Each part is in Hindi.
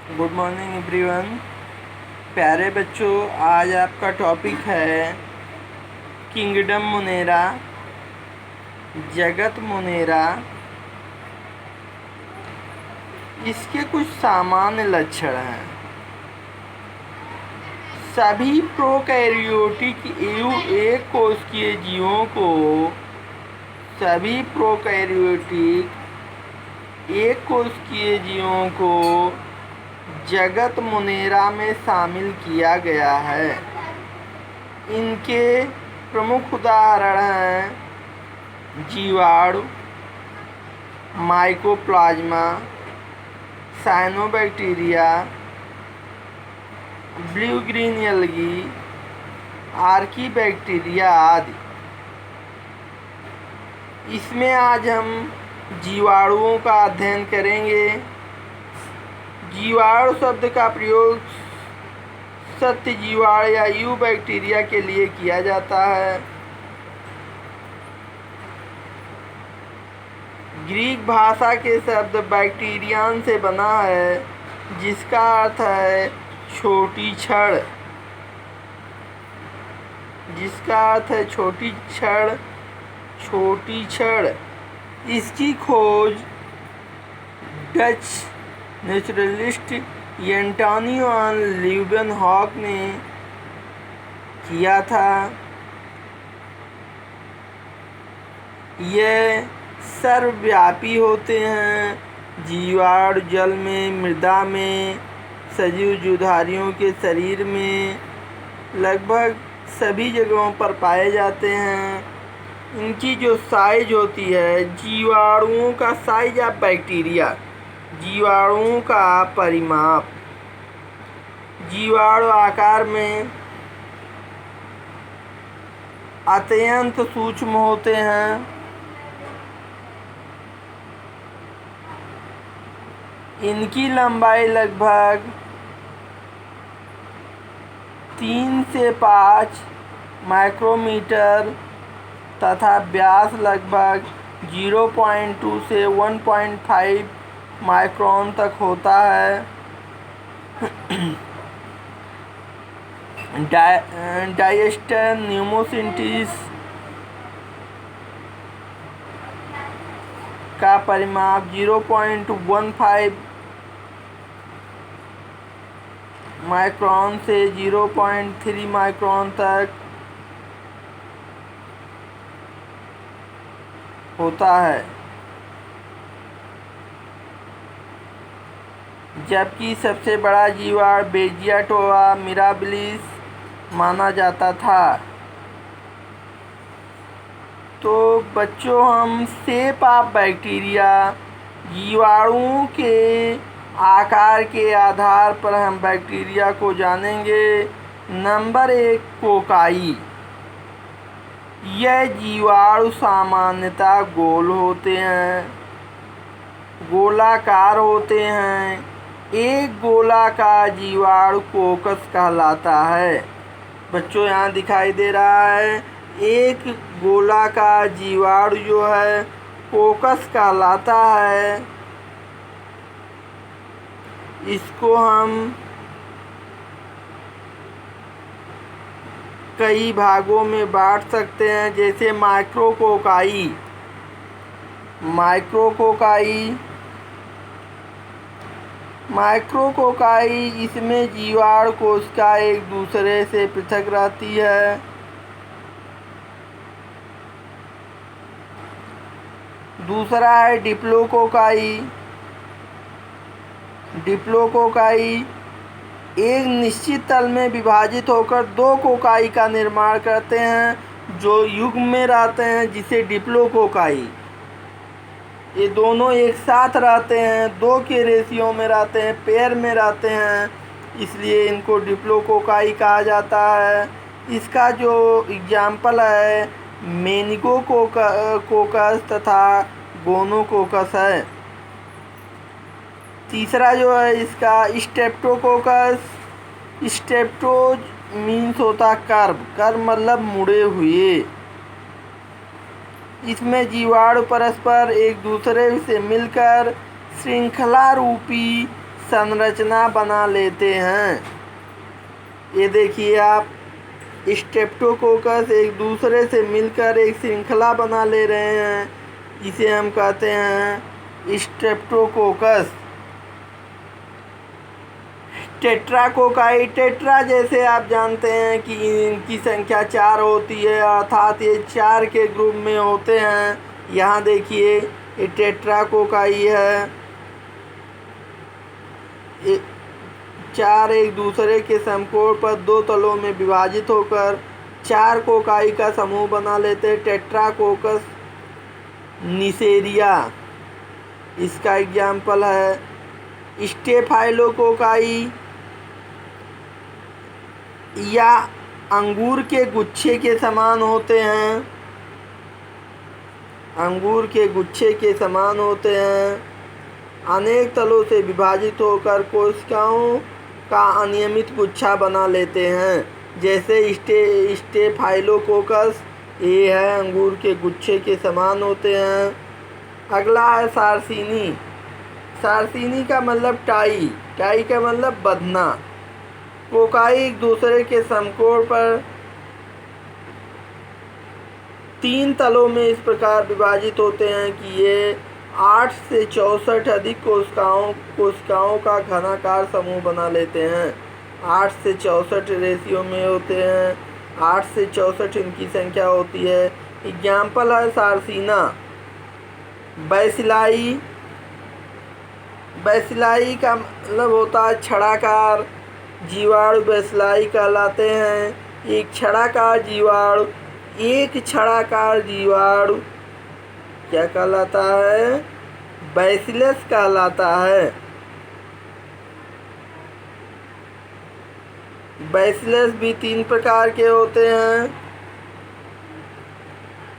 Good morning everyone. प्यारे बच्चों, आज आपका टॉपिक है किंगडम मोनेरा, जगत मोनेरा। इसके कुछ सामान्य लक्षण हैं। सभी प्रोकैरियोटिक एक कोशिकीय जीवों को जगत मोनेरा में शामिल किया गया है। इनके प्रमुख उदाहरण हैं जीवाणु, mycoplasma, cyanobacteria, blue green algae, archaebacteria आदि। इसमें आज हम जीवाणुओं का अध्ययन करेंगे। जीवाणु शब्द का प्रयोग सत्य जीवाणु या यूबैक्टीरिया के लिए किया जाता है। ग्रीक भाषा के शब्द बैक्टीरियन से बना है, जिसका अर्थ है छोटी छड़। इसकी खोज डच नेचुरलिस्ट एंटोनियो एन ल्यूवेनहॉक ने किया था। ये सर्वव्यापी होते हैं। जीवाणु जल में, मृदा में, सजीव जीवधारियों के शरीर में लगभग सभी जगहों पर पाए जाते हैं। इनकी जो साइज होती है, जीवाणुओं का साइज या बैक्टीरिया, जीवाणुओं का परिमाप। जीवाणु आकार में अत्यंत सूक्ष्म होते हैं। इनकी लंबाई लगभग 3 से 5 माइक्रोमीटर तथा व्यास लगभग 0.2 से 1.5 माइक्रोन तक होता है। डायस्टर न्यूमोसिंटिस का परिमाप 0.15 माइक्रोन से 0.3 माइक्रोन तक होता है, जबकि सबसे बड़ा जीवाणु बेजियाटोआ मिराबिलिस माना जाता था। तो बच्चों, हम शेप ऑफ बैक्टीरिया, जीवाणुओं के आकार के आधार पर हम बैक्टीरिया को जानेंगे। Number 1, cocci. यह जीवाणु सामान्यतः गोलाकार होते हैं। एक गोलाकार जीवाणु कोकस कहलाता है। बच्चों, यहाँ दिखाई दे रहा है, एक गोलाकार जीवाणु जो है कोकस कहलाता है। इसको हम कई भागों में बांट सकते हैं, जैसे माइक्रोकोकाई। इसमें जीवाणु कोशिका एक दूसरे से पृथक रहती है। दूसरा है डिप्लोकोकाई एक निश्चित तल में विभाजित होकर 2 कोकाई का निर्माण करते हैं, जो युग्म में रहते हैं, जिसे डिप्लोकोकाई। ये दोनों एक साथ रहते हैं, 2 के रेशियो में रहते हैं, पेयर में रहते हैं, इसलिए इनको डिप्लोकोकाई कहा जाता है। इसका जो एग्जाम्पल है मेनिगोकोकस तथा गोनोकोकस है। तीसरा जो है इसका स्टेप्टोज मीन्स होता कर्व मतलब मुड़े हुए। इसमें जीवाणु परस्पर एक दूसरे से मिलकर श्रृंखला रूपी संरचना बना लेते हैं। ये देखिए आप, स्ट्रेप्टोकोकस एक दूसरे से मिलकर एक श्रृंखला बना ले रहे हैं, इसे हम कहते हैं स्ट्रेप्टोकोकस। टेट्राकोकाई, टेट्रा जैसे आप जानते हैं कि इनकी संख्या 4 होती है, अर्थात ये 4 के ग्रुप में होते हैं। यहाँ देखिए ये टेट्राकोकाई है, 4 एक दूसरे के समकोण पर 2 तलों में विभाजित होकर 4 कोकाई का समूह बना लेते हैं। टेट्राकोकस निसेरिया इसका एग्जाम्पल है। स्टेफाइलोकोकाई या अंगूर के गुच्छे के समान होते हैं, अंगूर के गुच्छे के समान होते हैं। अनेक तलों से विभाजित होकर कोशिकाओं का अनियमित गुच्छा बना लेते हैं, जैसे स्टेफाइलोकोकस ये है, अंगूर के गुच्छे के समान होते हैं। अगला है सारसीनी। सारसीनी का मतलब टाई, टाई का मतलब बंधना। कोकाई एक दूसरे के समकोण पर 3 तलों में इस प्रकार विभाजित होते हैं कि ये 8 से 64 अधिक कोशिकाओं का घनाकार समूह बना लेते हैं। 8 से 64 रेशियो में होते हैं, 8 से 64 इनकी संख्या होती है। एग्जाम्पल है सारसीना। बैसिलाई, बैसिलाई का मतलब होता है छड़ाकार जीवाणु, बैसिलाई कहलाते हैं। एक छड़ाकार जीवाणु, एक छड़ाकार जीवाणु क्या कहलाता है? बैसिलस कहलाता है। बैसिलस भी 3 प्रकार के होते हैं।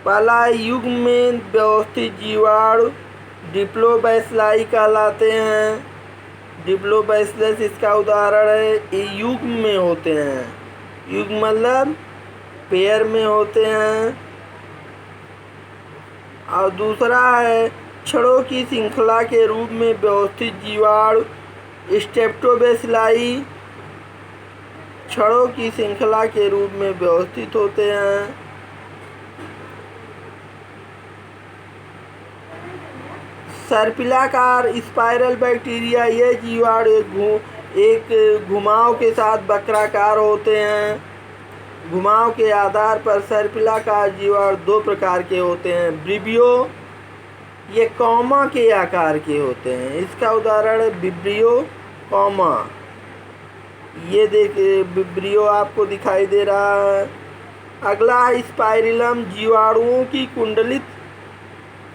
पहला युग्म में व्यवस्थित जीवाणु डिप्लोबैसिलाई कहलाते हैं। डिप्लोबैसिलस इसका उदाहरण है, ये युग्म में होते हैं। युग्म मतलब पेयर में होते हैं। और दूसरा है छड़ों की श्रृंखला के रूप में व्यवस्थित जीवाणु स्ट्रेप्टोबैसिलाई, छड़ों की श्रृंखला के रूप में व्यवस्थित होते हैं। सर्पिलाकार स्पाइरल बैक्टीरिया, ये जीवाणु एक घुमाव के साथ वक्राकार होते हैं। घुमाव के आधार पर सर्पिलाकार जीवाणु 2 प्रकार के होते हैं। ब्रिबियो, ये कॉमा के आकार के होते हैं, इसका उदाहरण है विब्रियो कॉमा। ये देखिए विब्रियो आपको दिखाई दे रहा है। अगला स्पाइरिलम, जीवाणुओं की कुंडलित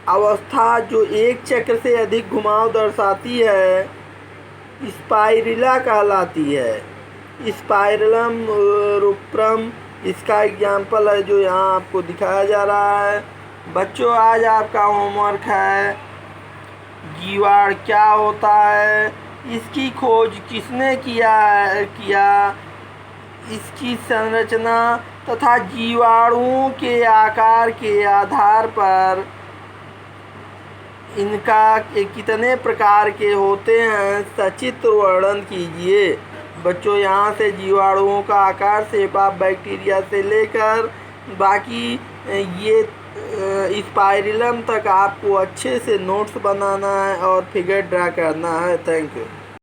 अवस्था जो एक चक्र से अधिक घुमाव दर्शाती है, स्पाइरिला कहलाती है। स्पाइरलम रूप्रम इसका एग्जाम्पल है जो यहाँ आपको दिखाया जा रहा है। बच्चों, आज आपका होमवर्क है जीवाणु क्या होता है, इसकी खोज किसने किया, इसकी संरचना तथा जीवाणुओं के आकार के आधार पर इनका कितने प्रकार के होते हैं सचित्र वर्णन कीजिए। बच्चों, यहाँ से जीवाणुओं का आकार सेपा बैक्टीरिया से लेकर बाकी ये स्पाइरिलम तक आपको अच्छे से नोट्स बनाना है और फिगर ड्रा करना है। Thank you.